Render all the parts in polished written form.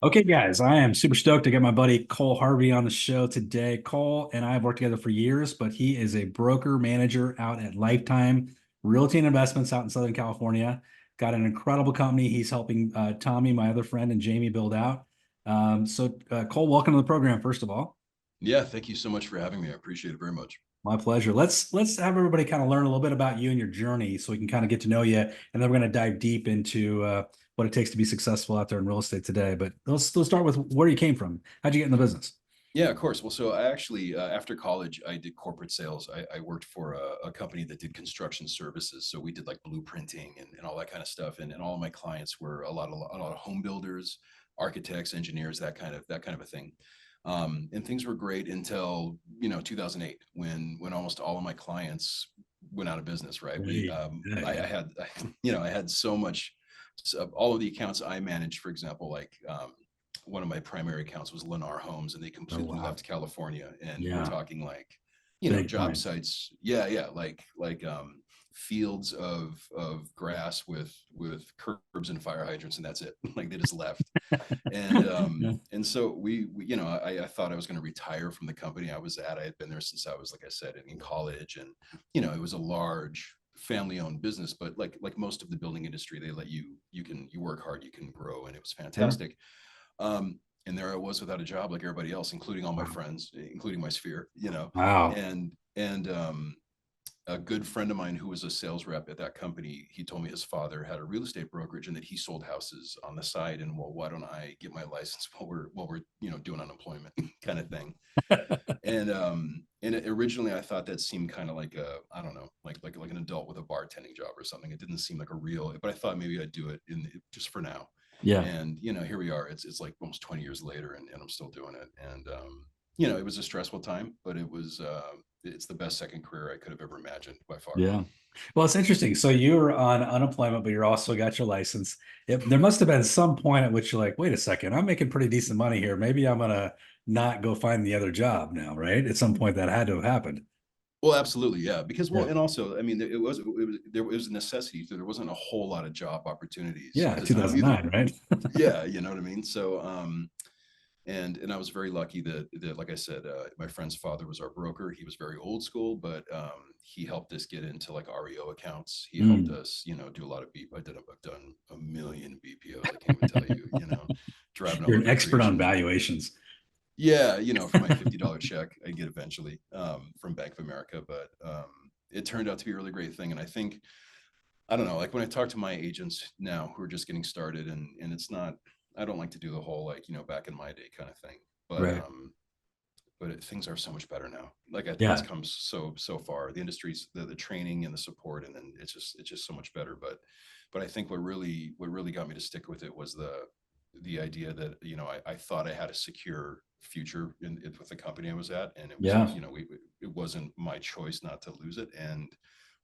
Okay, guys, I am super stoked to get my buddy Cole Harvey on the show today. Cole and I have worked together for years, but he is a broker manager out at Lifetime Realty and Investments out in Southern California. Got an incredible company he's helping Tommy, my other friend, and Jamie build out. Cole, welcome to the program, first of all. Yeah, thank you so much for having me. I appreciate it very much. My pleasure. Let's have everybody kind of learn a little bit about you and your journey, so we can kind of get to know you, and then we're going to dive deep into what it takes to be successful out there in real estate today. But let's start with where you came from. How'd you get in the business? Yeah, of course. Well, so I actually, after college, I did corporate sales. I worked for a company that did construction services. So we did like blueprinting and all that kind of stuff. And all of my clients were a lot of home builders, architects, engineers, that kind of a thing. And things were great until 2008, when almost all of my clients went out of business. Right? Right. Yeah, I yeah. had, I had so much. So all of the accounts I managed, for example, like one of my primary accounts was Lennar Homes, and they Oh, completely wow. left California. And we're Yeah. talking like, Big job time. sites. Yeah, yeah, like fields of grass with curbs and fire hydrants, and that's it. Like they just left. And Yeah. so I thought I was going to retire from the company I was at. I had been there since I was, like I said, in college, and it was a large family-owned business, but like most of the building industry, they let you work hard, you can grow, and it was Yeah. fantastic. And there I was without a job like everybody else, including all my Wow. friends, including my sphere, Wow. and a good friend of mine who was a sales rep at that company, he told me his father had a real estate brokerage and that he sold houses on the side. And, well, why don't I get my license while we're doing unemployment kind of thing. And originally I thought that seemed kind of like I don't know, like an adult with a bartending job or something. It didn't seem like a real, but I thought maybe I'd do it just for now. Yeah. And here we are. It's like almost 20 years later, and I'm still doing it. And it was a stressful time, but it's the best second career I could have ever imagined by far. Yeah. Well, it's interesting. So you were on unemployment, but you're also got your license. There must have been some point at which you're like, wait a second, I'm making pretty decent money here. Maybe I'm gonna not go find the other job now, right? At some point that had to have happened. Well, absolutely, yeah. Because, well, Yeah. and also, I mean, there was a necessity. So there wasn't a whole lot of job opportunities at Yeah, the time either. 2009, right? Yeah, you know what I mean. So, and I was very lucky that, like I said, my friend's father was our broker. He was very old school, but he helped us get into like REO accounts. He helped Mm. us, do a lot of I've done a million BPOs. I can't even tell you, driving all You're an over expert on creation. valuations. Yeah, for my $50 check I get eventually from Bank of America. But it turned out to be a really great thing. And I don't know, like when I talk to my agents now who are just getting started, and it's not, I don't like to do the whole, like, back in my day kind of thing. But Right. things are so much better now. Like I think it's Yeah. come so far. The industry's the training and the support, and then it's just so much better. But I think what really got me to stick with it was the idea that I thought I had a secure future with the company I was at, and it was Yeah. it wasn't my choice not to lose it. And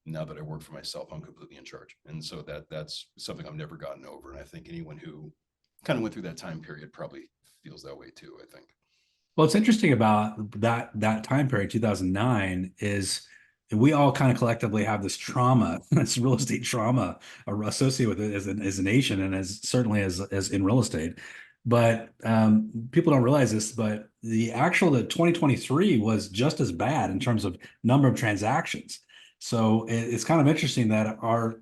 now that I work for myself, I'm completely in charge, and so that's something I've never gotten over. And I think anyone who kind of went through that time period probably feels that way too, I think. What's interesting about that time period, 2009, is we all kind of collectively have this trauma, this real estate trauma associated with it as a nation, and as certainly as in real estate. But people don't realize this, but the 2023 was just as bad in terms of number of transactions. So it's kind of interesting that our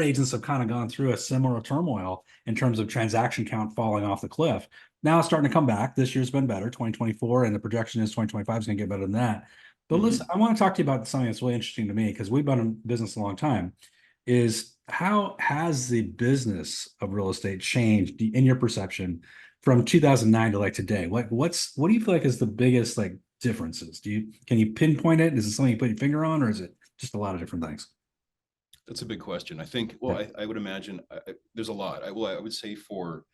agents have kind of gone through a similar turmoil in terms of transaction count falling off the cliff. Now it's starting to come back. This year's been better, 2024, and the projection is 2025 is going to get better than that. But listen, Hmm. I want to talk to you about something that's really interesting to me because we've been in business a long time. Is how has the business of real estate changed in your perception from 2009 to like today? What do you feel like is the biggest like differences? Can you pinpoint it? Is it something you put your finger on, or is it just a lot of different things? That's a big question. I think, well, Yeah. I would imagine there's a lot. I would say for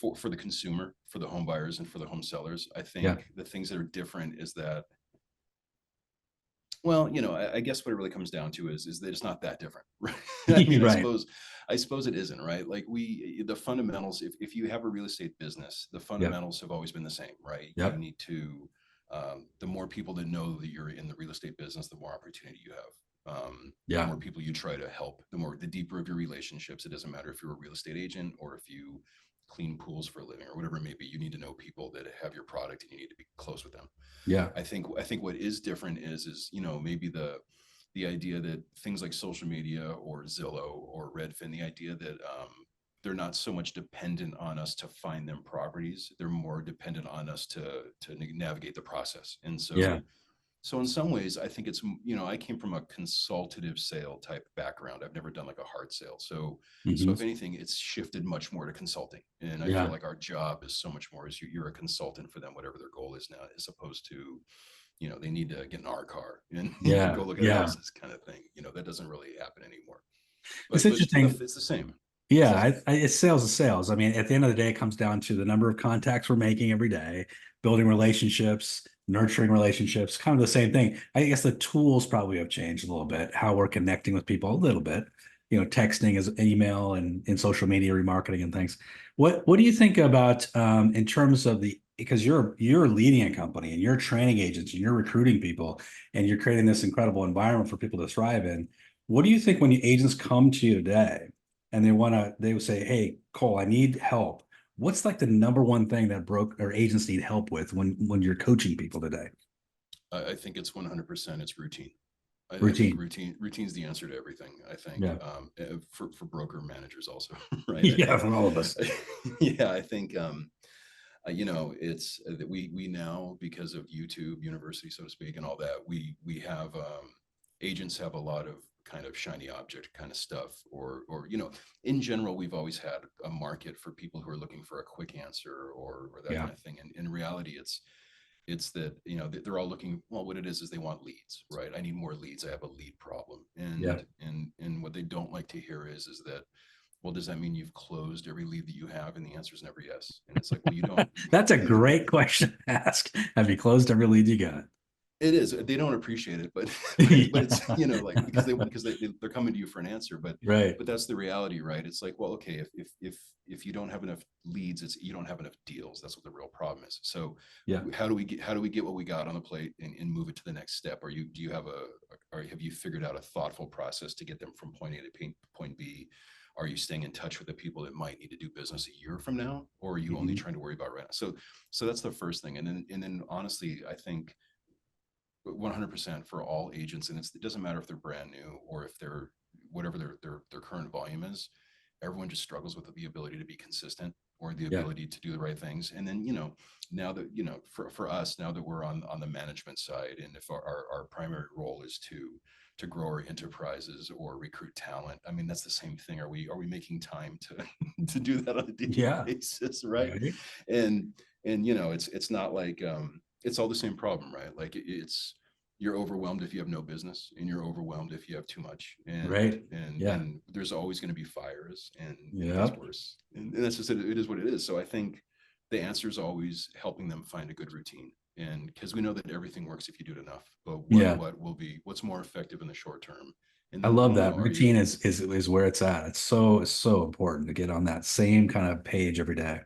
the consumer, for the home buyers, and for the home sellers, I Yeah. think the things that are different is that, well, I guess what it really comes down to is that it's not that different, right? I mean, Right. I suppose it isn't, right? Like the fundamentals, if you have a real estate business, the Yep. fundamentals have always been the same, right? You Yep. need to, the more people that know that you're in the real estate business, the more opportunity you have. The Yeah. more people you try to help, the deeper of your relationships. It doesn't matter if you're a real estate agent or if you clean pools for a living or whatever it may be. You need to know people that have your product and you need to be close with them. Yeah. I think what is different is, maybe the idea that things like social media or Zillow or Redfin, the idea that they're not so much dependent on us to find them properties. They're more dependent on us to navigate the process. And Yeah. so in some ways, I think it's, I came from a consultative sale type background. I've never done like a hard sale. So Hmm. if anything, it's shifted much more to consulting. And I feel Yeah. like our job is so much more as you're a consultant for them, whatever their goal is now, as opposed to, they need to get in our car and Yeah. go look at Yeah. houses kind of thing. That doesn't really happen anymore. It's But interesting. it's the same. It's Yeah, the same. it's sales is sales. I mean, at the end of the day, it comes down to the number of contacts we're making every day, building relationships, nurturing relationships, kind of the same thing. I guess the tools probably have changed a little bit, how we're connecting with people a little bit, texting as email and social media remarketing and things. What do you think about in terms of because you're leading a company and you're training agents and you're recruiting people and you're creating this incredible environment for people to thrive in. What do you think when the agents come to you today? And they would say, "Hey, Cole, I need help." What's like the number one thing that broke or agents need help with when you're coaching people today? I think it's 100%. It's routine. I think Routine. routine is the answer to everything. I think Yeah. for broker managers also, right? I Yeah, think, for all of us. yeah, I think it's that we now, because of YouTube University, so to speak, and all that, we have agents have a lot of kind of shiny object kind of stuff, or in general, we've always had a market for people who are looking for a quick answer or that Yeah. kind of thing. And in reality, it's that they're all looking, well, what it is they want leads, right? I need more leads. I have a lead problem. Yeah. And what they don't like to hear is that, well, does that mean you've closed every lead that you have? And the answer is never yes. And it's like, well, you don't. That's a great question to ask. Have you closed every lead you got? It is. They don't appreciate it, but but it's, Yeah. like, because they're coming to you for an answer, but Right. that's the reality, right? It's like, well, okay, if you don't have enough leads, it's you don't have enough deals. That's what the real problem is. So Yeah. how do we get what we got on the plate and move it to the next step? Do you have or have you figured out a thoughtful process to get them from point A to point B? Are you staying in touch with the people that might need to do business a year from now, or are you only Mhm. trying to worry about right now? So that's the first thing. And then honestly, I think 100% for all agents, and it doesn't matter if they're brand new or if they're whatever their current volume is. Everyone just struggles with the ability to be consistent or the Yeah. ability to do the right things. And then now that for us, now that we're on the management side, and if our primary role is to grow our enterprises or recruit talent, I mean, that's the same thing. Are we making time to to do that on a daily Yeah. basis, right? Right. And it's not like it's all the same problem, right? Like it's you're overwhelmed if you have no business, and you're overwhelmed if you have too much, and Right. and Yeah. and there's always going to be fires, and it gets Yep. worse, and that's just it is what it is. So I think the answer is always helping them find a good routine, and because we know that everything works if you do it enough, but Yeah. what's more effective in the short term, and I then love that. are you. Routine is where it's at. It's so important to get on that same kind of page every day.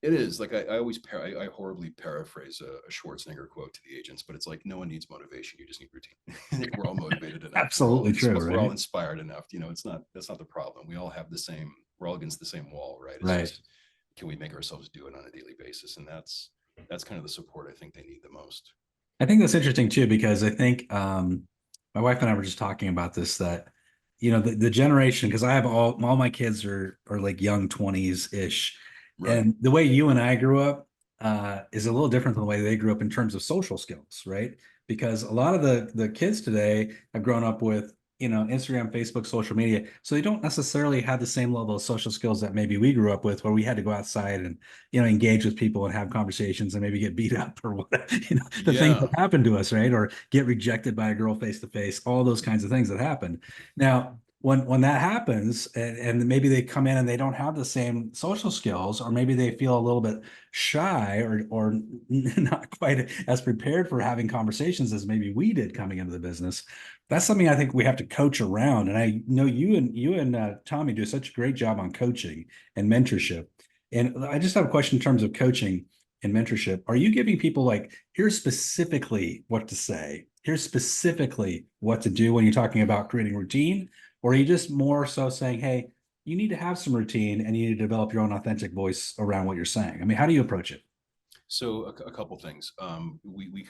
It is like I always I horribly paraphrase a Schwarzenegger quote to the agents, but it's like no one needs motivation. You just need routine. We're all motivated enough. Absolutely true, We're all right? inspired enough. It's not that's not the problem. We all have the same. We're all against the same wall, right? It's Right. just can we make ourselves do it on a daily basis, and that's kind of the support I think they need the most. I think that's interesting too, because I think my wife and I were just talking about this that the generation, because I have all my kids are like young 20s ish, Right. and the way you and I grew up is a little different than the way they grew up in terms of social skills, right? Because a lot of the kids today have grown up with Instagram, Facebook, social media, so they don't necessarily have the same level of social skills that maybe we grew up with, where we had to go outside and engage with people and have conversations and maybe get beat up or what, the things that Yeah. happen to us, right? Or get rejected by a girl face to face, all those kinds of things that happen. Now, when that happens, and maybe they come in and they don't have the same social skills, or maybe they feel a little bit shy or not quite as prepared for having conversations as maybe we did coming into the business. That's something I think we have to coach around. And I know you and Tommy do such a great job on coaching and mentorship. And I just have a question in terms of coaching and mentorship. Are you giving people like, here's specifically what to say, here's specifically what to do when you're talking about creating routine? Or are you just more so saying, hey, you need to have some routine and you need to develop your own authentic voice around what you're saying. I mean, how do you approach it? So a couple things. We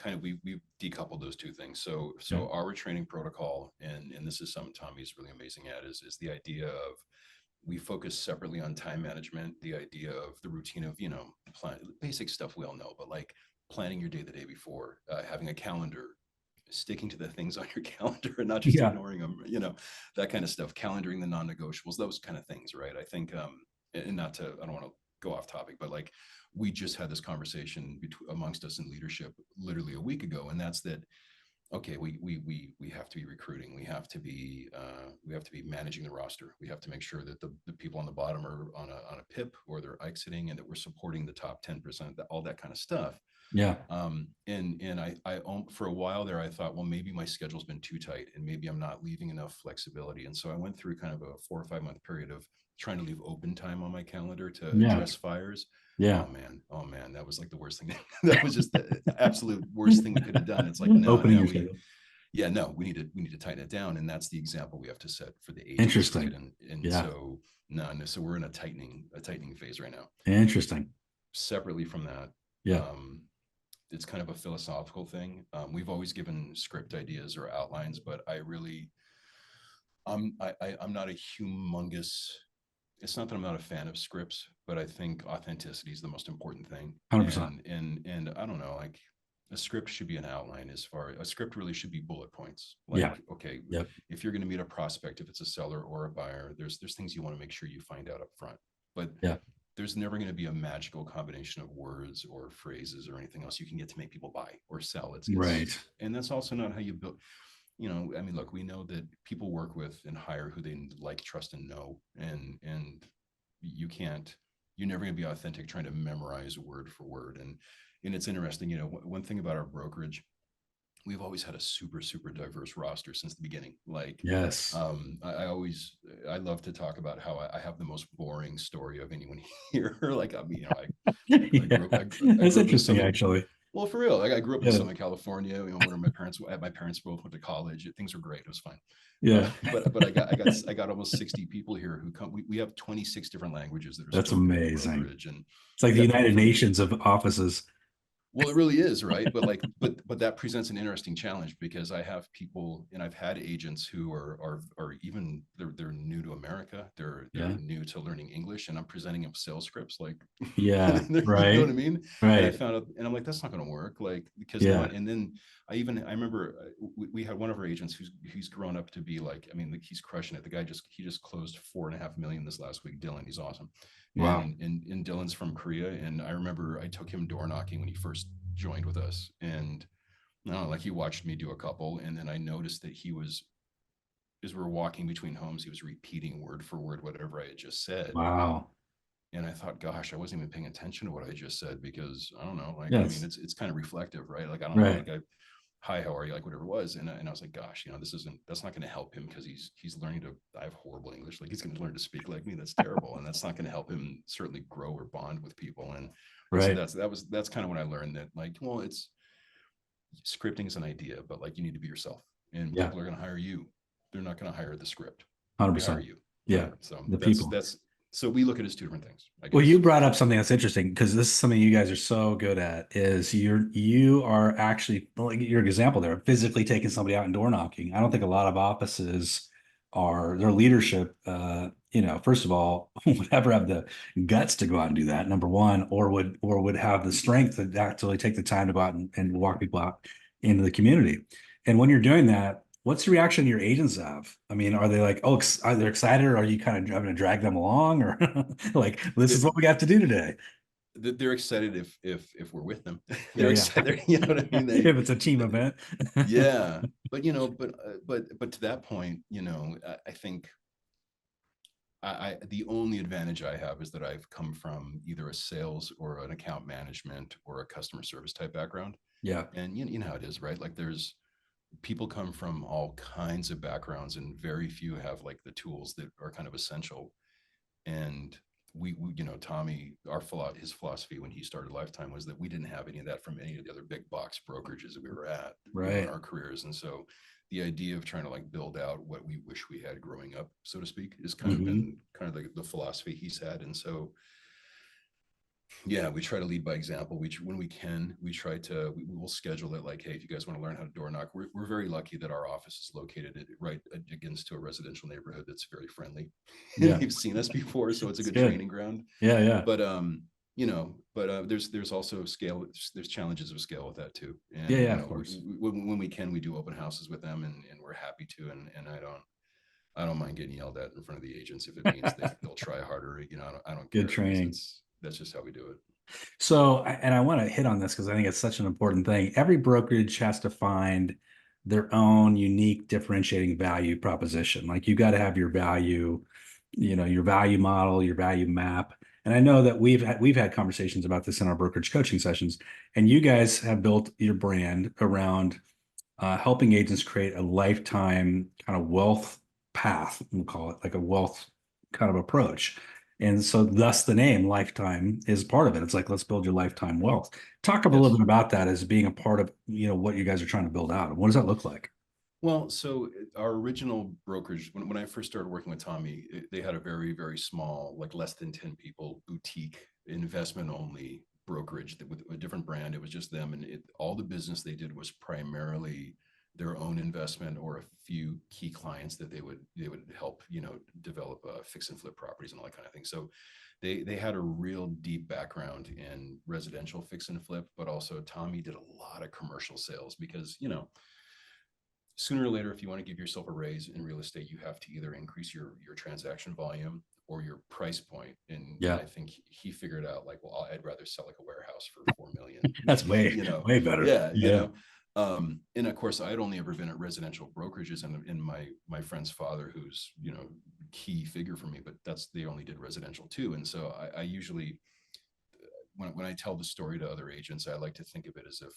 decoupled those two things. Yeah. So our training protocol, and this is something Tommy's really amazing at, is the idea of we focus separately on time management, the idea of the routine of, basic stuff we all know, but like planning your day the day before, having a calendar, sticking to the things on your calendar and not just Yeah. ignoring them, that kind of stuff, calendaring the non-negotiables, those kind of things, right? I think, and not to, I don't want to go off topic, but like we just had this conversation amongst us in leadership literally a week ago, and that's that okay, we have to be recruiting. We have to be managing the roster. We have to make sure that the people on the bottom are on a PIP or they're exiting, and that we're supporting the top 10%, all that kind of stuff. Yeah. And I for a while there, I thought, well, maybe my schedule's been too tight, and maybe I'm not leaving enough flexibility. And so I went through kind of a 4 or 5 month period of trying to leave open time on my calendar to Yeah. address fires. Yeah. Oh man, that was like the worst thing. That was just the absolute worst thing we could have done. It's like, no, Opening no, your schedule. yeah, no, we need to tighten it down. And that's the example we have to set for the agents, right? Interesting. And Yeah. so no, so we're in a tightening phase right now. Interesting. Separately from that, Yeah. it's kind of a philosophical thing. We've always given script ideas or outlines, but I'm not a humongous. It's not that I'm not a fan of scripts, but I think authenticity is the most important thing. 100%. And I don't know, like a script should be an outline. A script really should be bullet points. Yeah. Like, okay, Yep. if you're going to meet a prospect, if it's a seller or a buyer, there's things you want to make sure you find out up front. But Yeah. there's never going to be a magical combination of words or phrases or anything else you can get to make people buy or sell. Right. And that's also not how you build. I mean, look, we know that people work with and hire who they like, trust, and know, and you can't, you're never going to be authentic trying to memorize word for word. And it's interesting, one thing about our brokerage, we've always had a super, super diverse roster since the beginning. Like, Yes. I love to talk about how I have the most boring story of anyone here. Like, I mean, I Yeah. grew up, I That's grew up in interesting, Southern, actually. well, for real. Like I grew up in Yeah. Southern California, where my parents both went to college. Things were great. It was fine. Yeah. But I got almost 60 people here who come. We have 26 different languages that are That's spoken in the amazing. brokerage, and It's like we the got people United from, Nations of offices. well, it really is, right? But like, but that presents an interesting challenge because I have people, and I've had agents who are even they're new to America. They're Yeah. new to learning English, and I'm presenting them sales scripts, like, Yeah. you know what Right. I mean? And I Right. found out, and I'm like, that's not going to work, like, because now, Yeah. and then I remember we had one of our agents who's grown up to be like, I mean, like, he's crushing it. The guy he just closed 4.5 million this last week. Dylan, he's awesome. Wow. And Dylan's from Korea. And I remember I took him door knocking when he first joined with us. And no, like he watched me do a couple. And then I noticed that as we were walking between homes, he was repeating word for word whatever I had just said. Wow. And I thought, gosh, I wasn't even paying attention to what I just said because I don't know, like, I mean, Yes. it's kind of reflective, right? Like, I don't know, Right. like hi, how are you? Like whatever it was. And I was like, gosh, that's not going to help him because he's learning to, I have horrible English. Like he's going to learn to speak like me. That's terrible. And that's not going to help him certainly grow or bond with people. And so Right. that's kind of when I learned that, like, well, it's scripting is an idea, but like you need to be yourself, and Yeah. people are going to hire you. They're not going to hire the script. They hire 100%. you. Yeah. Right. So The people. so we look at it as two different things, I Well, you guess. brought up something that's interesting because this is something you guys are so good at is you are actually, like your example there, physically taking somebody out and door knocking. I don't think a lot of offices are their leadership, first of all, would ever have the guts to go out and do that, number one, or would have the strength to actually take the time to go out and walk people out into the community. And when you're doing that, what's the reaction your agents have? I mean, are they like, oh, are they excited? Or are you kind of having to drag them along, or like, this is That what we got to do today? they're excited if we're with them. Yeah, They're yeah. excited. You know what I mean? If it's a team event. Yeah. But but to that point, I think the only advantage I have is that I've come from either a sales or an account management or a customer service type background. Yeah, And you know how it is, right? Like there's people come from all kinds of backgrounds, and very few have like the tools that are kind of essential. And you know, Tommy, his philosophy when he started Lifetime was that we didn't have any of that from any of the other big box brokerages that we were at, you know, in Right. our careers. And so the idea of trying to like build out what we wish we had growing up, so to speak, has kind of Hmm. been kind of the philosophy he's had. And so, yeah, we try to lead by example. When we can, we try to, we will schedule it like, hey, if you guys want to learn how to door knock, we're very lucky that our office is located right against to a residential neighborhood that's very friendly. And Yeah. they've seen us before, so it's a It's good good. training ground. Yeah. Yeah. But you know, but there's also scale, there's challenges of scale with that too. Yeah. And Yeah. you Of know, course. when we can, we do open houses with them, and we're happy to. And I don't mind getting yelled at in front of the agents if it means they'll try harder. You know, I don't Good care, because training. that's just how we do it. So, and I want to hit on this because I think it's such an important thing. Every brokerage has to find their own unique differentiating value proposition. Like you got to have your value, your value model, your value map. And I know that we've had conversations about this in our brokerage coaching sessions, and you guys have built your brand around helping agents create a lifetime kind of wealth path, we'll call it like a wealth kind of approach. And so, thus, the name Lifetime is part of it. It's like, let's build your lifetime wealth. Talk a little Yes. bit about that as being a part of, what you guys are trying to build out. What does that look like? Well, so our original brokerage, when I first started working with Tommy, they had a very, very small, like less than 10 people, boutique investment only brokerage that with a different brand. It was just them. And all the business they did was primarily their own investment or a few key clients that they would help, you know, develop fix and flip properties and all that kind of thing. So they had a real deep background in residential fix and flip, but also Tommy did a lot of commercial sales because, you know, sooner or later, if you want to give yourself a raise in real estate, you have to either increase your transaction volume or your price point. And Yeah, I think he figured out like, well, I'd rather sell like a warehouse for 4 million, that's way, you know. way better. Yeah, you Yeah. know. And of course, I had only ever been at residential brokerages, and in my friend's father, who's, you know, key figure for me, but they only did residential too. And so I usually, when I tell the story to other agents, I like to think of it as if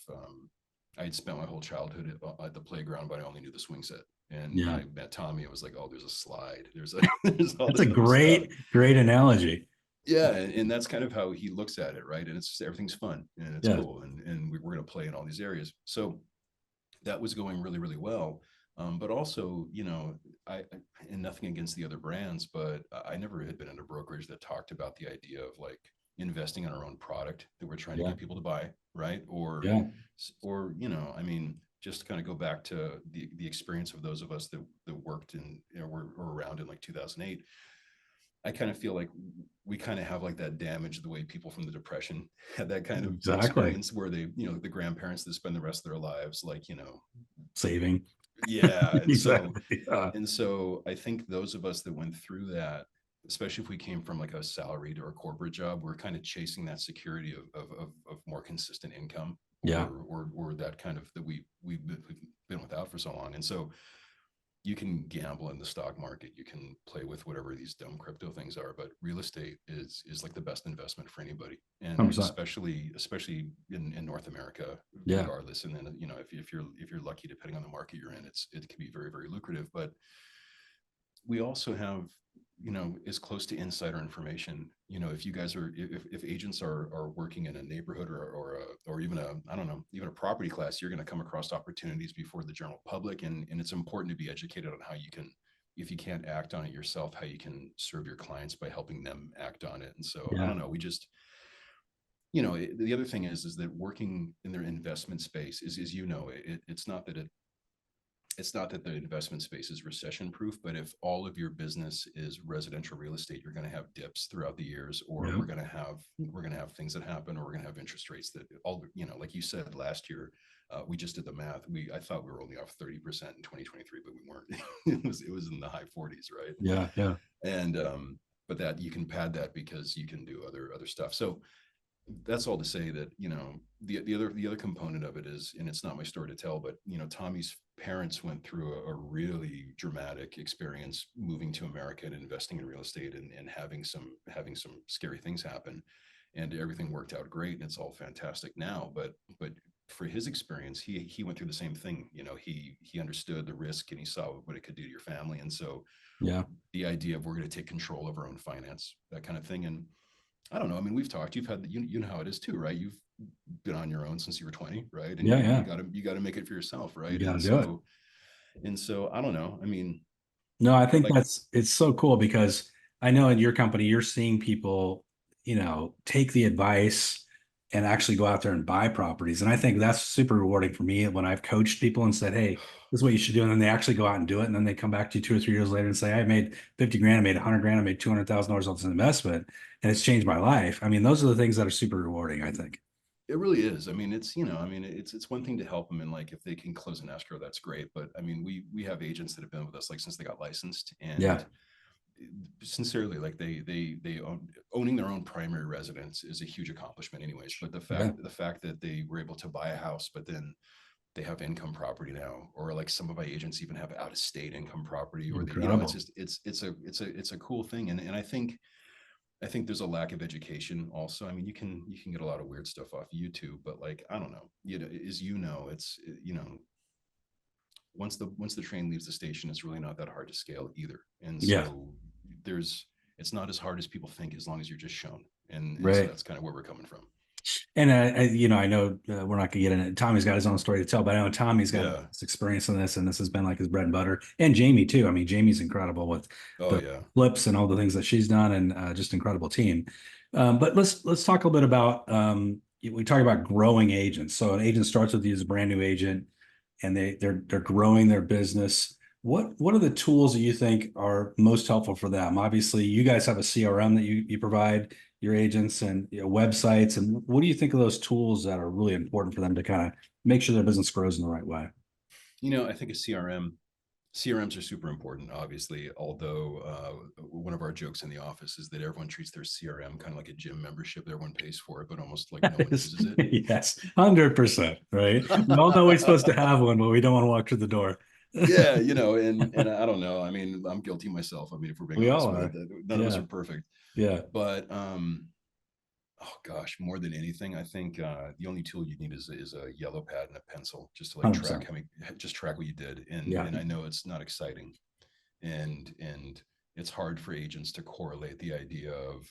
I had spent my whole childhood at the playground, but I only knew the swing set. And when Yeah. I met Tommy, it was like, oh, there's a slide, there's all That's a this other stuff. great, great analogy. Yeah, and that's kind of how he looks at it, right? And it's just, everything's fun and it's Yeah. cool, and we're going to play in all these areas. So that was going really, really well. But also, you know, and nothing against the other brands, but I never had been in a brokerage that talked about the idea of like investing in our own product that we're trying to Yeah. get people to buy, right? Yeah. Or you know, I mean, just to kind of go back to the experience of those of us that worked in, you know, were around in like 2008. I kind of feel like we kind of have like that damage the way people from the depression had that kind of Exactly. experience, where they, you know, the grandparents that spend the rest of their lives like, you know, Saving. yeah. Exactly. Yeah. And so I think those of us that went through that, especially if we came from like a salaried or a corporate job, we're kind of chasing that security of more consistent income, Yeah. or that kind of that we've been without for so long. And so you can gamble in the stock market, you can play with whatever these dumb crypto things are, but real estate is like the best investment for anybody, and 100%. especially in North America, Yeah. regardless. And then, you know, if you're lucky, depending on the market you're in, it can be very, very lucrative. But we also have, you know, as close to insider information. You know, if you guys are, if agents are working in a neighborhood, or even a, I don't know, even a property class, you're going to come across opportunities before the general public. And it's important to be educated on how you can, if you can't act on it yourself, how you can serve your clients by helping them act on it. And so I Yeah. don't know, we just, you know, the other thing is that working in their investment space is, you know, it's not that the investment space is recession proof, but if all of your business is residential real estate, you're going to have dips throughout the years, or Yeah. we're going to have things that happen, or we're going to have interest rates that all, you know, like you said last year, we just did the math. I thought we were only off 30% in 2023, but we weren't. It was in the high 40s, right? Yeah. Yeah. And but that you can pad that because you can do other stuff. So that's all to say that, you know, the other component of it is, and it's not my story to tell, but you know, Tommy's parents went through a really dramatic experience moving to America and investing in real estate, and having some scary things happen, and everything worked out great and it's all fantastic now. But for his experience, he went through the same thing. You know, he understood the risk and he saw what it could do to your family. And so Yeah. the idea of we're going to take control of our own finance, that kind of thing. And I don't know. I mean, we've talked. You've had you know how it is too, right? You've been on your own since you were 20, right? And Yeah. Yeah. you got to make it for yourself, You right? got to do it. And so I don't know. I mean, No, I think like, it's so cool because I know in your company you're seeing people, take the advice and actually go out there and buy properties. And I think that's super rewarding for me when I've coached people and said, "Hey, this is what you should do." And then they actually go out and do it. And then they come back to you 2 or 3 years later and say, "I made 50 grand, I made 100 grand, I made $200,000 off this investment, and it's changed my life." I mean, those are the things that are super rewarding, I think. it really is. I mean, it's, I mean, it's one thing to help them, and like if they can close an escrow, that's great. But I mean, we have agents that have been with us like since they got licensed, Yeah. and sincerely, like they owning their own primary residence is a huge accomplishment anyways. But Yeah. the fact that they were able to buy a house, but then they have income property now, or like some of my agents even have out of state income property, or it's Incredible. just it's a cool thing. And I think there's a lack of education also. I mean, you can get a lot of weird stuff off YouTube, but like, I don't know, as it's, once the train leaves the station, it's really not that hard to scale either. And Yeah. so it's not as hard as people think, as long as you're just shown. And so Right. that's kind of where we're coming from. And I know we're not gonna get in it. Tommy's got his own story to tell, but I know Tommy's got Yeah. this experience in this, and this has been like his bread and butter. And Jamie too. I mean, Jamie's incredible with Oh the yeah. flips and all the things that she's done, and just incredible team. But let's talk a little bit about we talk about growing agents. So an agent starts with you as a brand new agent, and they're growing their business. What are the tools that you think are most helpful for them? Obviously, you guys have a CRM that you provide your agents, and websites. And what do you think of those tools that are really important for them to kind of make sure their business grows in the right way? I think a CRMs are super important, obviously. Although one of our jokes in the office is that everyone treats their CRM kind of like a gym membership. Everyone pays for it, but almost like no one uses it. Yes, 100%. Right. We all know we're supposed to have one, but we don't want to walk through the door. Yeah, and I don't know. I mean, I'm guilty myself. I mean, if we're being We all honest with it, are. none of us Yeah. are perfect. Yeah. But oh gosh, more than anything, I think the only tool you need is a yellow pad and a pencil, just to like track 100%. just track what you did. Yeah. And I know it's not exciting, and it's hard for agents to correlate the idea of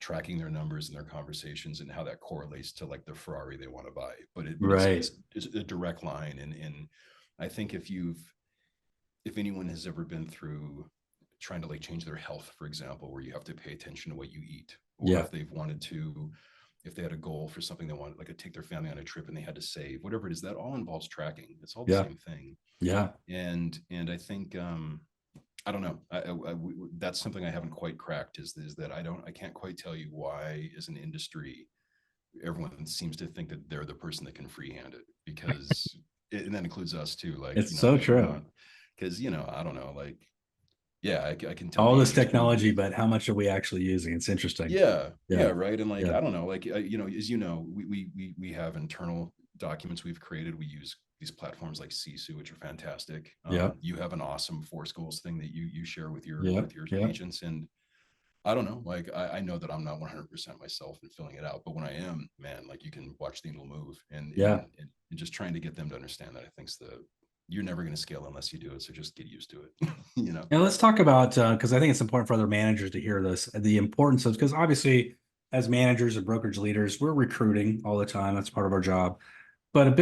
tracking their numbers and their conversations and how that correlates to like the Ferrari they want to buy. But Right. it's a direct line. And I think if anyone has ever been through trying to like change their health, for example, where you have to pay attention to what you eat, or Yeah. if if they had a goal for something they wanted, like to take their family on a trip and they had to save, whatever it is, that all involves tracking. It's all the Yeah. same thing. Yeah. And I think, I don't know. That's something I haven't quite cracked, is that I can't quite tell you why, as an industry, everyone seems to think that they're the person that can freehand it, and that includes us too. Like, It's so like we true. don't, because, I don't know, like, yeah, I can tell All the this agents technology, but how much are we actually using? It's interesting. yeah, yeah, Yeah. right. And like, Yeah. I don't know, like, as we have internal documents we've created. We use these platforms like Sisu, which are fantastic. Yeah. You have an awesome four schools thing that you share Yeah. with your Yeah. agents. And I don't know, like, I know that I'm not 100% myself in filling it out, but when I am, man, like, you can watch the needle move. Yeah. And just trying to get them to understand that, I think you're never going to scale unless you do it. So just get used to it, you know? And let's talk about, because I think it's important for other managers to hear this, the importance of, because obviously, as managers or brokerage leaders, we're recruiting all the time. That's part of our job. But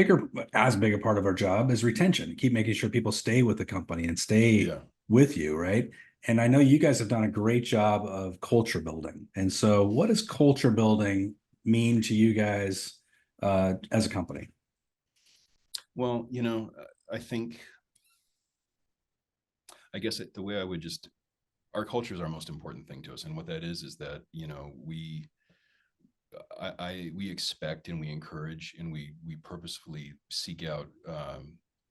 as big a part of our job is retention. Keep making sure people stay with the company and stay Yeah. with you, right? And I know you guys have done a great job of culture building. And so, what does culture building mean to you guys as a company? Well, I think, I guess the way I would just, our culture is our most important thing to us. And what that is that, we expect and we encourage and we purposefully seek out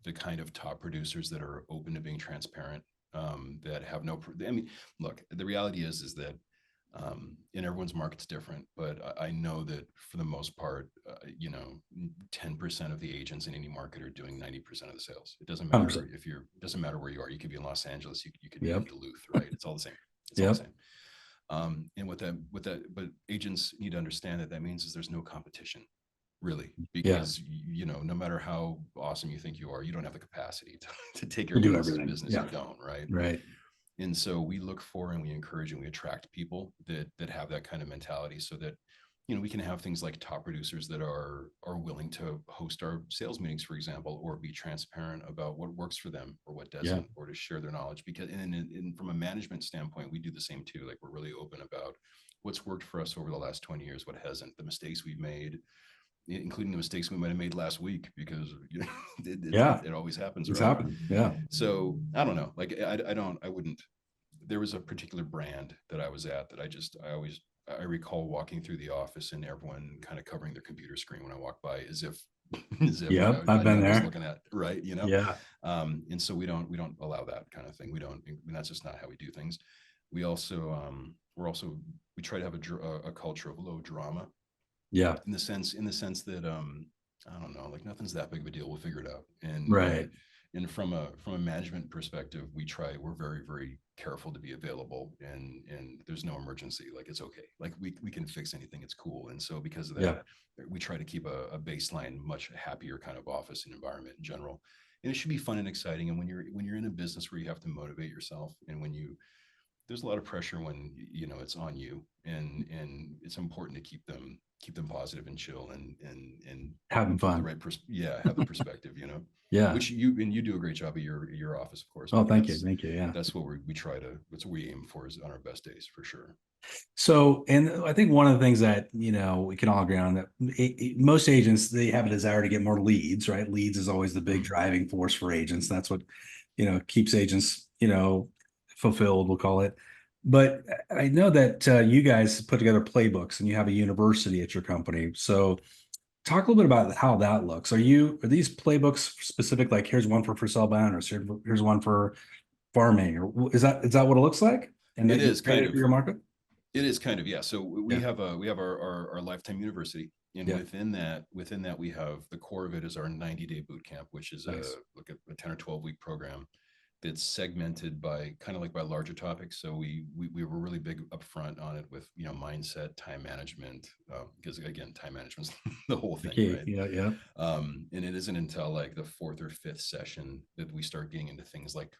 the kind of top producers that are open to being transparent, that have no, I mean, look, the reality is that, and everyone's market's different, but I know that for the most part, 10% of the agents in any market are doing 90% of the sales. It doesn't matter 100%. it doesn't matter where you are. You could be in Los Angeles, you could be in Yep. Duluth, right? It's all the same. It's all the Yep. same. And but agents need to understand that means is there's no competition. really, Yeah. because no matter how awesome you think you are, you don't have the capacity to take care To of do everyone's everything. business. You Yeah. don't, right? Right. And so we look for and we encourage and we attract people that have that kind of mentality, so that we can have things like top producers that are willing to host our sales meetings, for example, or be transparent about what works for them or what Yeah. doesn't, or to share their knowledge. Because and from a management standpoint, we do the same too. Like, we're really open about what's worked for us over the last 20 years, what hasn't, the mistakes we've made, including the mistakes we might have made last week, because Yeah. it always happens, It's right? happening. Yeah. So I don't know. Like, I wouldn't. There was a particular brand that I was at that I recall walking through the office and everyone kind of covering their computer screen when I walked by, as if Yep. I've I knew been I was there. looking at, right. Yeah. And so we don't allow that kind of thing. We don't. That's just not how we do things. We also we try to have a culture of low drama, Yeah. in the sense that I don't know, like, nothing's that big of a deal. We'll figure it out. Right. And from a management perspective, we're very, very careful to be available, and there's no emergency. Like, it's okay. Like, we can fix anything. It's cool. And so because of that, Yeah. we try to keep a baseline, much happier kind of office and environment in general. And it should be fun and exciting. And when you're in a business where you have to motivate yourself, and when you there's a lot of pressure when it's on you, and it's important to keep them positive and chill, and Having have the fun. right have the perspective, Yeah. which you do a great job at your office, of course, Oh, but thank you. Thank you. Yeah. that's what that's what we aim for, is on our best days, for sure. So, and I think one of the things that, we can all agree on, that most agents, they have a desire to get more leads, right? Leads is always the big Mhm. driving force for agents. That's what, keeps agents, fulfilled, we'll call it. But I know that you guys put together playbooks and you have a university at your company. So talk a little bit about how that looks. Are these playbooks specific? Like, here's one for sale by owners, here's one for farming, or is that what it looks like? And It that you is create kind it for of. your market? It is kind of, yeah. So we Yeah. have our Lifetime University, and Yeah. within that we have, the core of it is our 90-day boot camp, which is Nice. a 10 or 12 week program that's segmented by kind of like by larger topics. So we were really big upfront on it with mindset, time management, because again, time management's the whole thing, Okay. right? Yeah. Yeah. And it isn't until like the fourth or fifth session that we start getting into things like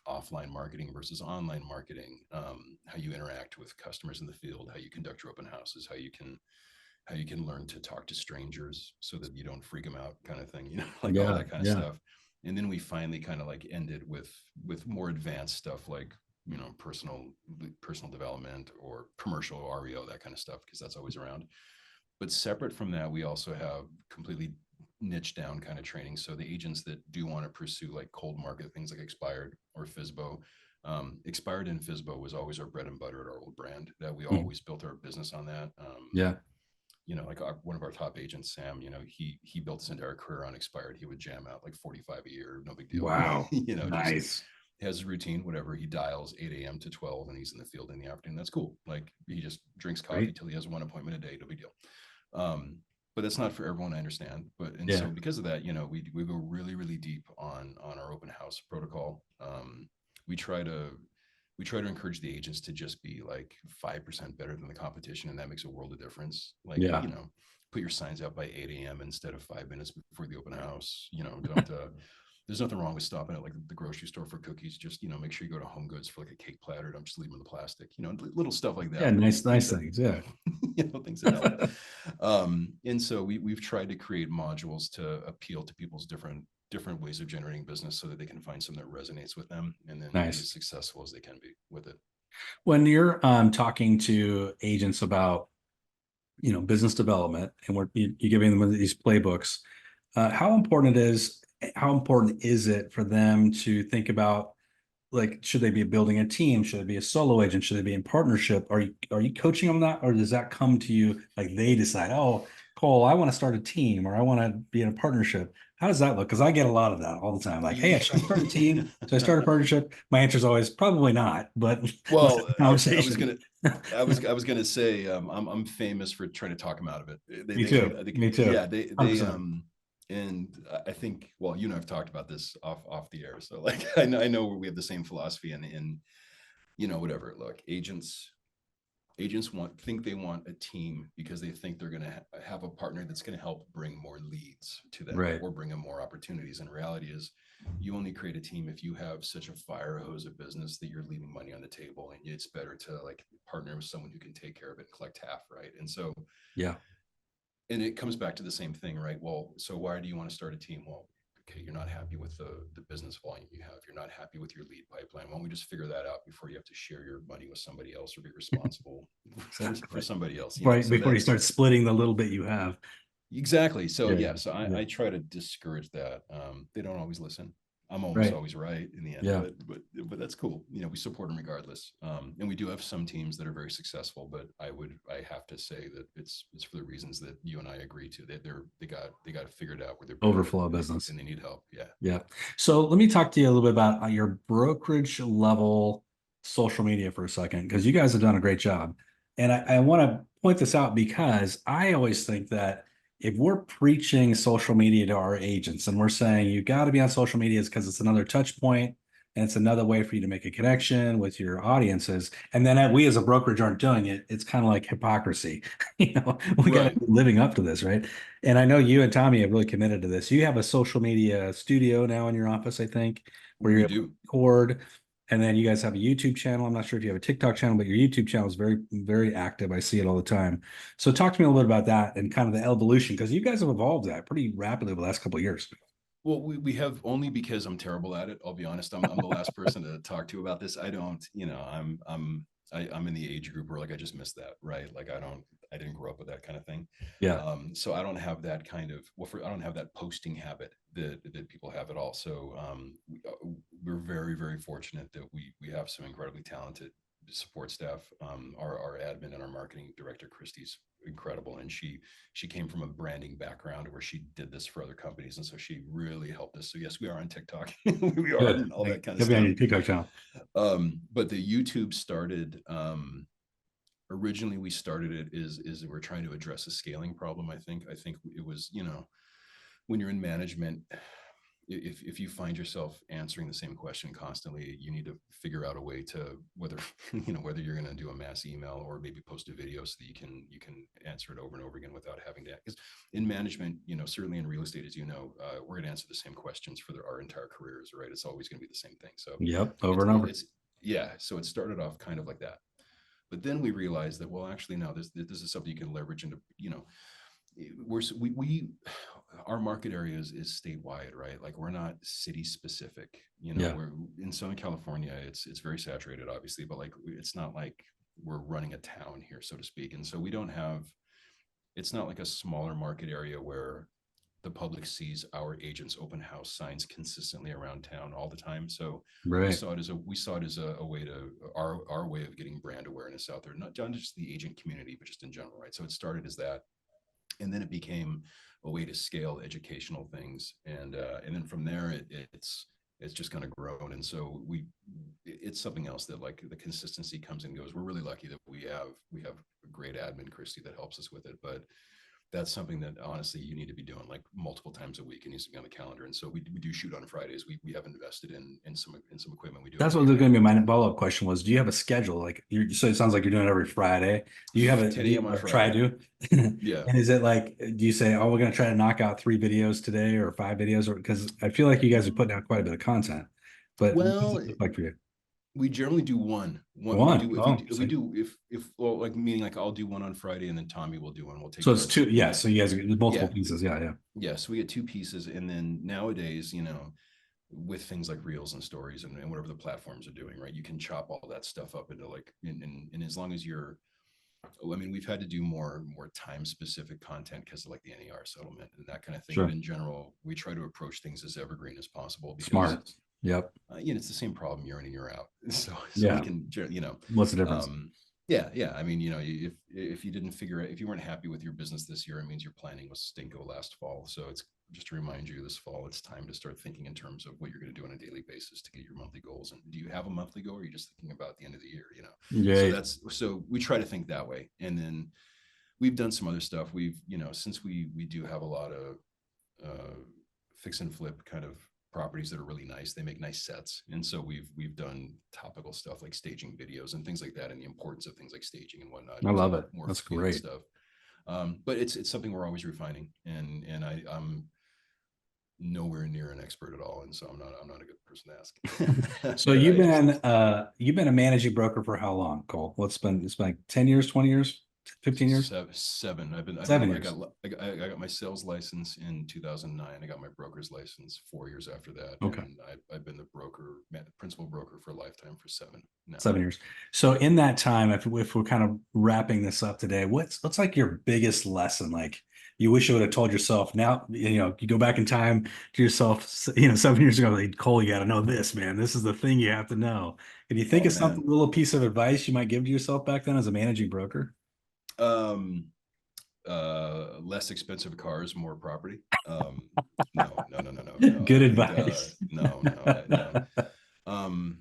offline marketing versus online marketing, how you interact with customers in the field, how you conduct your open houses, how you can learn to talk to strangers so that you don't freak them out, kind of thing, like all Yeah. that kind of Yeah. stuff. And then we finally kind of like ended with more advanced stuff, like personal development or commercial REO, that kind of stuff, because that's always around. But separate from that, we also have completely niche down kind of training. So the agents that do want to pursue like cold market things like Expired or FISBO, Expired and FISBO was always our bread and butter at our old brand, that we Mhm. always built our business on that. Yeah. Like one of our top agents, Sam, he built his entire career on Expired. He would jam out like 45 a year, no big deal. Wow. Just Nice. has a routine, whatever. He dials 8 a.m. to 12 and he's in the field in the afternoon. That's cool. Like, he just drinks coffee Great. till he has one appointment a day, no big deal. But that's not for everyone, I understand. And Yeah. so because of that, we go really, really deep on our open house protocol. We try to encourage the agents to just be like 5% better than the competition, and that makes a world of difference. Like, Yeah. put your signs out by 8 a.m. instead of 5 minutes before the open house. Don't there's nothing wrong with stopping at like the grocery store for cookies. Just make sure you go to Home Goods for like a cake platter. Don't just leave them in the plastic. Little stuff like Yeah. that. Nice. Things Nice that things. Yeah. things that help. And so we've tried to create modules to appeal to people's different ways of generating business, so that they can find something that resonates with them, and then be Nice. as successful as they can be with it. When you're talking to agents about, business development, and you're giving them these playbooks, how important is it for them to think about, like, should they be building a team? Should it be a solo agent? Should they be in partnership? Are you coaching them that, or does that come to you like they decide, oh, Cole, I want to start a team, or I want to be in a partnership? How does that look? Because I get a lot of that all the time. Like, hey, should I start a team? Should I start a partnership? My answer is always probably not, but let's have Well, a I was conversation. gonna I was gonna say, I'm famous for trying to talk them out of it. Me They too. should, I think, Me too. yeah, they 100%. and I think, well, I've talked about this off the air, so like, I know we have the same philosophy, and whatever. Look, agents Agents think they want a team because they think they're going to have a partner that's going to help bring more leads to them Right. or bring them more opportunities. And reality is, you only create a team if you have such a fire hose of business that you're leaving money on the table, and it's better to like partner with someone who can take care of it and collect half, right? And so, Yeah. and it comes back to the same thing, right? Well, so why do you want to start a team? Well, okay, you're not happy with the business volume you have. You're not happy with your lead pipeline. Why don't we just figure that out before you have to share your money with somebody else or be responsible for somebody else, you know? So Before you that's start splitting the little bit you have. exactly. So Yeah. yeah, so Yeah. I try to discourage that. They don't always listen. I'm almost Right. always right in the end, Yeah. but that's cool. You know, we support them regardless. And we do have some teams that are very successful, but I have to say that it's for the reasons that you and I agree to. That they got it figured out where they're broke Overflow and business. they need help. Yeah, Yeah. yeah. So let me talk to you a little bit about your brokerage level social media for a second, because you guys have done a great job. And I want to point this out because I always think that if we're preaching social media to our agents and we're saying you got to be on social media because it's another touch point and it's another way for you to make a connection with your audiences. And then we as a brokerage aren't doing it. It's kind of like hypocrisy. We got to Right. be living up to this, right? And I know you and Tommy have really committed to this. You have a social media studio now in your office, I think, where you're We able to do. record. And then you guys have a YouTube channel. I'm not sure if you have a TikTok channel, but your YouTube channel is very, very active. I see it all the time. So talk to me a little bit about that and kind of the evolution, because you guys have evolved that pretty rapidly over the last couple of years. Well, we have only because I'm terrible at it. I'll be honest. I'm the last person to talk to about this. I don't, you know, I'm in the age group where like I just missed that, right? Like I didn't grow up with that kind of thing. Yeah. So I don't have that kind of I don't have that posting habit that people have at all. So we're very, very fortunate that we have some incredibly talented support staff. Our admin and our marketing director, Christy's incredible, and she came from a branding background where she did this for other companies, and so she really helped us. So yes, we are on TikTok. We are, Good. and all that kind of You'll be on stuff. your TikTok channel. But the YouTube started originally. We started it is we're trying to address a scaling problem. I think it was, you know, when you're in management, if you find yourself answering the same question constantly, you need to figure out a way to whether you know whether you're going to do a mass email or maybe post a video so that you can answer it over and over again without having to. Because in management, you know, certainly in real estate, as you know, we're going to answer the same questions for our entire careers, right? It's always going to be the same thing. So Yep. Over it's and over. it's yeah. So it started off kind of like that, but then we realized that, well, actually, no, this is something you can leverage into, you know, we our market area is statewide, right? Like we're not city specific. You know, Yeah. we're in Southern California. It's very saturated, obviously, but like it's not like we're running a town here, so to speak. And so we don't have. It's not like a smaller market area where the public sees our agents open house signs consistently around town all the time. So Right. we saw it as a way to our way of getting brand awareness out there, not just the agent community, but just in general, right? So it started as that, and then it became a way to scale educational things, and then from there it's just kind of grown. And so it's something else that like the consistency comes and goes. We're really lucky that we have a great admin, Christy, that helps us with it, but that's something that honestly you need to be doing like multiple times a week. It needs to be on the calendar. And so we do shoot on Fridays. We have invested in some equipment. We do That's every what year was now. going to be my follow-up question was, do you have a schedule? Like so it sounds like you're doing it every Friday. Do you have a, 10 do you a.m. on or try Friday. to? Yeah. And is it like, do you say, oh, we're going to try to knock out 3 videos today or 5 videos? Or because I feel like you guys are putting out quite a bit of content, but what does Well, it look like for you? we generally do one. We One. do Oh, if we see. do if well, like meaning like I'll do one on Friday and then Tommy will do one. We'll take So it's turns. two. Yeah. So you guys get multiple Yeah. pieces. Yeah. Yeah. Yeah. So we get two pieces. And then nowadays, you know, with things like reels and stories and whatever the platforms are doing, right? You can chop all that stuff up into like and as long as you're I mean, we've had to do more time specific content because of like the NER settlement and that kind of thing. But Sure. in general, we try to approach things as evergreen as possible because Smart. Yep. you know, it's the same problem year in and year out. So we Yeah. can, you know, What's the difference? yeah. I mean, you know, if you didn't figure out, if you weren't happy with your business this year, it means your planning was stinko last fall. So it's just to remind you this fall, it's time to start thinking in terms of what you're going to do on a daily basis to get your monthly goals. And do you have a monthly goal or are you just thinking about the end of the year, you know? Great. So we try to think that way. And then we've done some other stuff. We've, you know, since we do have a lot of fix and flip kind of properties that are really nice. They make nice sets. And so we've done topical stuff like staging videos and things like that, and the importance of things like staging and whatnot, I love using it. more That's field great. stuff. But it's something we're always refining, and I'm nowhere near an expert at all. And so I'm not a good person to ask. So But you've been a managing broker for how long, Cole? It's been like 10 years, 20 years, 15 years, seven. seven I years. got I got my sales license in 2009. I got my broker's license 4 years after that, Okay. and I've been the principal broker for Lifetime for seven now. 7 years. So in that time, if we're kind of wrapping this up today, what's like your biggest lesson? Like you wish you would have told yourself now, you go back in time to yourself, 7 years ago, like, Cole, you got to know this, man. This is the thing you have to know. Can you think Oh of something, man. a little piece of advice you might give to yourself back then as a managing broker? Um, Less expensive cars, more property. No, no, no, no, no, no. Good I would, advice. no, no, no. Um,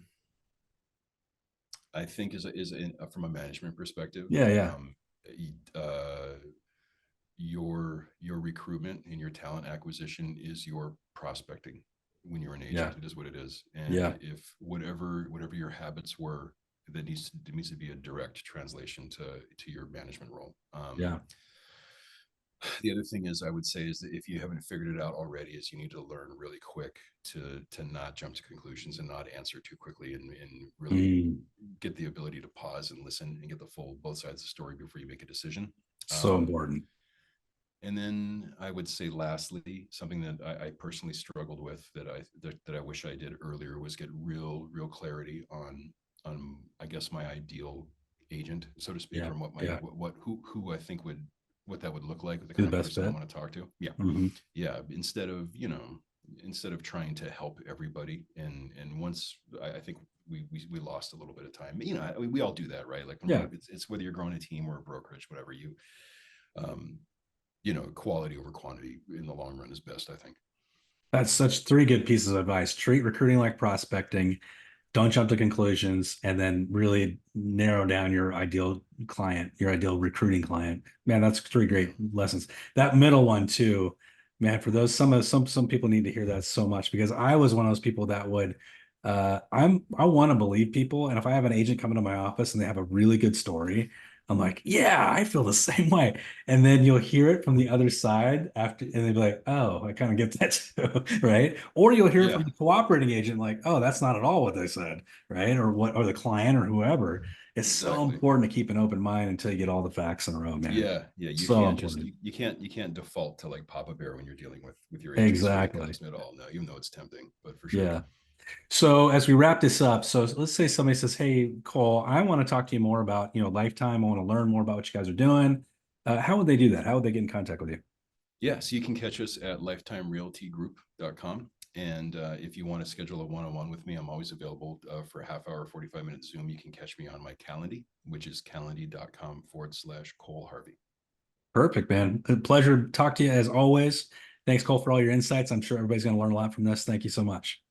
I think from a management perspective, Yeah, yeah, uh, your recruitment and your talent acquisition is your prospecting. When you're an yeah, agent, it is what it is. yeah, And if whatever your habits were, that needs to be a direct translation to your management role. yeah. The other thing is I would say is that if you haven't figured it out already, is you need to learn really quick to not jump to conclusions and not answer too quickly, and really Mm, get the ability to pause and listen and get the full both sides of the story before you make a decision. so um, important. and then I would say lastly, something that I personally struggled with that I wish I did earlier was get real clarity on I guess my ideal agent, so to speak, Yeah, or yeah. who I think would what that would look like, the Be kind the of best person I bet. want to talk to. Yeah. Hmm. Yeah. Instead of trying to help everybody, and once I think we lost a little bit of time. We all do that, right? Like Yeah. it's whether you're growing a team or a brokerage, whatever um quality over quantity in the long run is best, I think. That's such three good pieces of advice. Treat recruiting like prospecting. Don't jump to conclusions, and then really narrow down your ideal client, your ideal recruiting client. Man, that's three Yeah. great lessons. That middle one too, man, for those some people need to hear that so much, because I was one of those people that would I want to believe people, and if I have an agent come into my office and they have a really good story, I'm like, yeah, I feel the same way. And then you'll hear it from the other side after, and they'll be like, oh, I kind of get that too, right? Or you'll hear it from Yeah. the cooperating agent, like, oh, that's not at all what they said, right? Or the client or whoever. It's so Exactly. important to keep an open mind until you get all the facts in a row, man. Yeah. Yeah. So important. You can't default to like Papa Bear when you're dealing with your agents or your Exactly. accounts at all. No, even though it's tempting, but for sure. Yeah. So as we wrap this up, so let's say somebody says, "Hey, Cole, I want to talk to you more about, Lifetime. I want to learn more about what you guys are doing." How would they do that? How would they get in contact with you? Yeah, so you can catch us at lifetimerealtygroup.com. And if you want to schedule a one-on-one with me, I'm always available for a half hour, 45-minute Zoom. You can catch me on my Calendly, which is calendly.com/Cole Harvey. Perfect, man. A pleasure to talk to you as always. Thanks, Cole, for all your insights. I'm sure everybody's going to learn a lot from this. Thank you so much.